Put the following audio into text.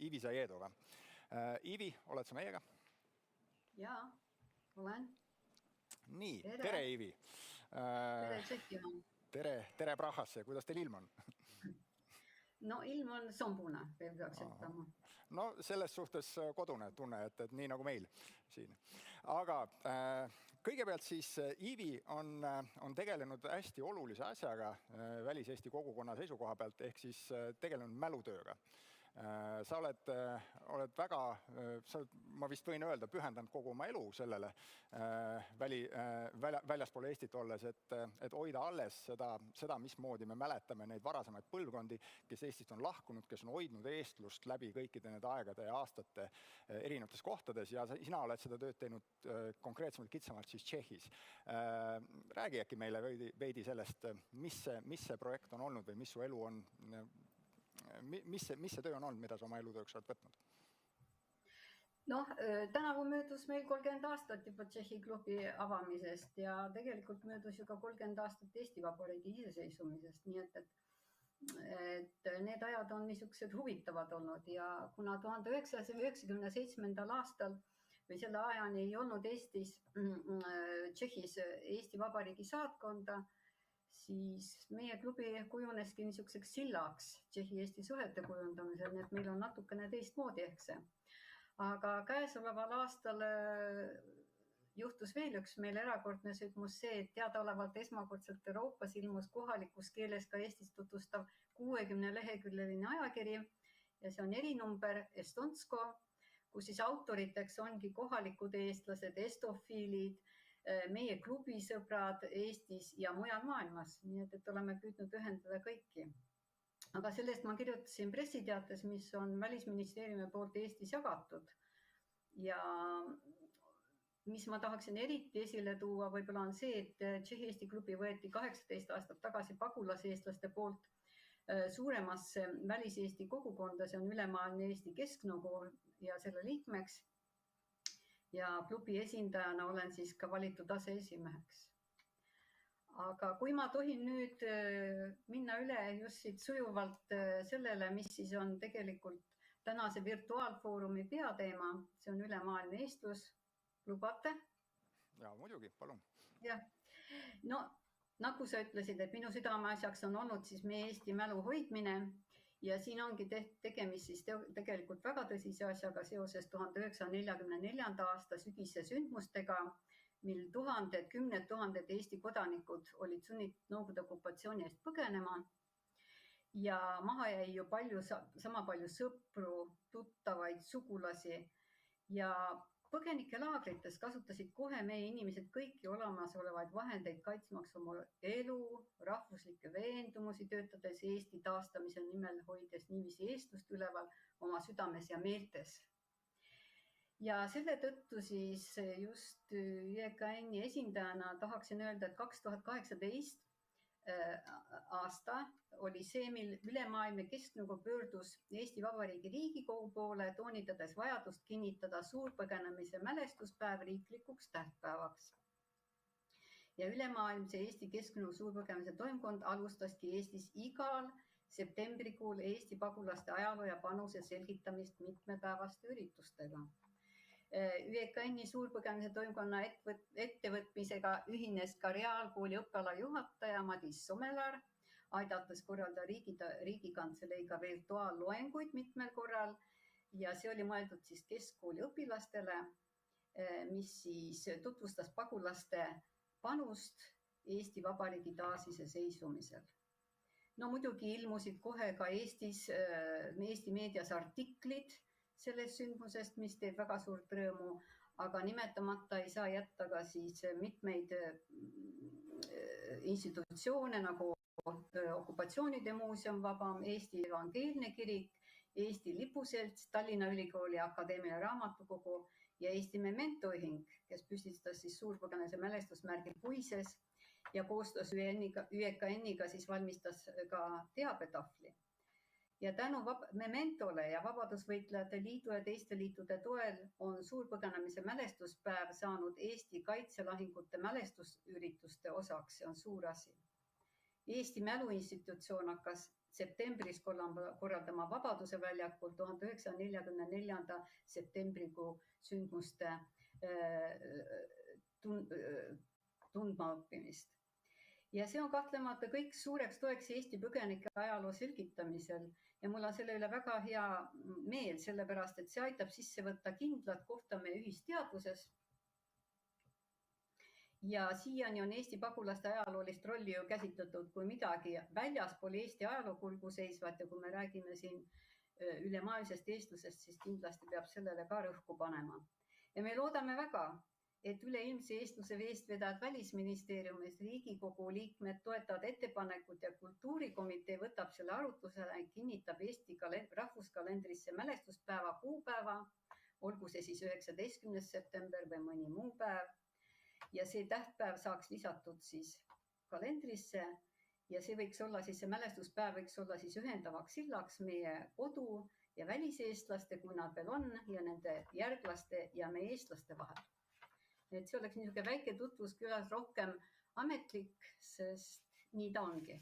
Ivi Zajedova. Ivi, oled sa meiega? Jaa, olen. Nii, tere Ivi. Tere Tšehhimaa. Tere Prahasse, kuidas teil ilm on? No ilm on sombune, veel peaks ütlema. No selles suhtes kodune tunne, et nii nagu meil siin. Aga kõigepealt siis Ivi on tegelenud hästi olulise asjaga Välis-Eesti kogukonna seisukoha pealt, ehk siis tegelenud mälutööga. Sa oled väga, ma vist võin öelda, pühendanud kogu oma elu sellele väljaspool Eestit olles, et hoida alles seda, mismoodi me mäletame neid varasemaid põlvkondi, kes Eestist on lahkunud, kes on hoidnud eestlust läbi kõikide need aegade ja aastate erinevates kohtades ja sina oled seda tööd teinud konkreetsemalt kitsamalt siis Tšehhis. Räägi äkki meile veidi sellest, mis see projekt on olnud või mis su elu on, mis see töö on olnud, mida sa oma elutööks oled võtnud? Tänavu möödus meil 30 aastat juba Tšehhi klubi avamisest ja tegelikult möödus ju ka 30 aastat Eesti Vabariigi iseseisvumisest, nii et need ajad on niisugused huvitavad olnud ja kuna 1997. aastal või selle ajani ei olnud Tšehhis Eesti Vabariigi saatkonda, siis meie klubi kujuneski niisuguseks sillaks Tšehhi-Eesti suhete kujundamisel, nii et meil on natukene teistmoodi ehk see. Aga käesoleval aastal juhtus veel üks meil erakordne sündmus see, et teadaolevalt esmakordselt Euroopas ilmus kohalikus keeles ka Eestis tutvustav 60-leheküljeline ajakiri ja see on erinumber Estonsko, kus siis autoriteks ongi kohalikud eestlased, estofiilid, meie klubisõbrad Eestis ja mujal maailmas, nii et oleme püüdnud ühendada kõiki. Aga sellest ma kirjutasin pressiteates, mis on Välisministeeriumi poolt Eestis jagatud. Ja mis ma tahaksin eriti esile tuua, võib-olla on see, et Tšehhi-Eesti klubi võeti 18 aastat tagasi pagulaseestlaste poolt suuremasse Välis-Eesti kogukonda, see on Ülemaailmne Eesti Kesknõukogu ja selle liikmeks. Ja klubi esindajana olen siis ka valitud aseesimeheks. Aga kui ma tohin nüüd minna üle just siit sujuvalt sellele, mis siis on tegelikult tänase virtuaalfoorumi peateema, see on ülemaailmne eestlus. Lubate? Ja, muidugi, palun. Jah, nagu sa ütlesid, et minu südameasjaks on olnud siis meie Eesti mälu hoidmine. Ja siin ongi tegemist siis tegelikult väga tõsise asjaga seoses 1944. aasta sügise sündmustega, mil kümned tuhanded Eesti kodanikud olid sunnitud Nõukogude okupatsiooni eest põgenema. Ja maha jäi ju sama palju sõpru, tuttavaid, sugulasi ja põgenikelaagrites kasutasid kohe meie inimesed kõiki olemasolevaid vahendeid kaitsmaks oma elu, rahvuslikke veendumusi, töötades Eesti taastamise nimel, hoides niiviisi eestlust üleval oma südames ja meeltes. Ja selle tõttu siis just YKN-i esindajana tahaksin öelda, et 2018 aasta oli see, mil Ülemaailmne Kesknõukogu pöördus Eesti Vabariigi Riigikogu poole, toonitades vajadust kinnitada suurpõgenemise mälestuspäev riiklikuks tähtpäevaks. Ja Ülemaailmse Eesti Kesknõukogu suurpõgenemise toimkond alustaski Eestis igal septembrikuul Eesti pagulaste ajaloo ja panuse selgitamist mitmepäevaste üritustega. YKN-i suurpõgenemise toimkonna ettevõtmisega ühines ka Reaalkooli õppela juhataja Madis Somelar, aidates korraldada Riigikantseleiga virtuaalloenguid mitmel korral ja see oli mõeldud siis keskkooli õpilastele, mis siis tutvustas pagulaste panust Eesti Vabariigi taasiseseisvumisel. Muidugi ilmusid kohe ka Eesti meedias artiklid sellest sündmusest, mis teeb väga suurt rõõmu, aga nimetamata ei saa jätta ka siis mitmeid institutsioone nagu Okupatsioonide muuseum Vabam, Eesti Evangeelne Kirik, Eesti Lipuselts, Tallinna Ülikooli Akadeemiline Raamatukogu ja Eesti Memento Ühing, kes püstitas siis suurpõgenemise mälestusmärgi Puises ja koostöös YKN-iga siis valmistas ka teabetahvli. Ja tänu Mementole ja Vabadusvõitlejate Liidu ja teiste liitude toel on suurpõgenemise mälestuspäev saanud Eesti kaitselahingute mälestusürituste osaks, see on suur asi. Eesti Mäluinstitutsioon hakkas septembris korraldama Vabaduse väljakul 1944. septembrikuu sündmuste tundmaõppimist. Ja see on kahtlemata kõik suureks toeks Eesti põgenike ajaloo selgitamisel ja mul on selle üle väga hea meel, sellepärast et see aitab sisse võtta kindlat kohta meie ühisteadvuses. Ja siiani on Eesti pagulaste ajaloolist rolli ju käsitletud kui midagi väljaspool Eesti ajalookulgu seisvat ja kui me räägime siin ülemaailmsest eestlusest, siis kindlasti peab sellele ka rõhku panema. Ja me loodame väga, et üleilmse eestluse eestvedajad Välisministeeriumis, Riigikogu liikmed toetavad ettepanekut ja kultuurikomitee võtab selle arutlusele ja kinnitab Eesti rahvuskalendrisse mälestuspäeva kuupäeva, olgu see siis 19. september või mõni muu päev. Ja see tähtpäev saaks lisatud siis kalendrisse ja see võiks olla siis, see mälestuspäev võiks olla siis ühendavaks sillaks meie kodu- ja väliseestlaste, kui nad veel on, ja nende järglaste ja meie eestlaste vahel. Et see oleks niisugune väike tutvus külas rohkem ametlik, sest nii ta ongi.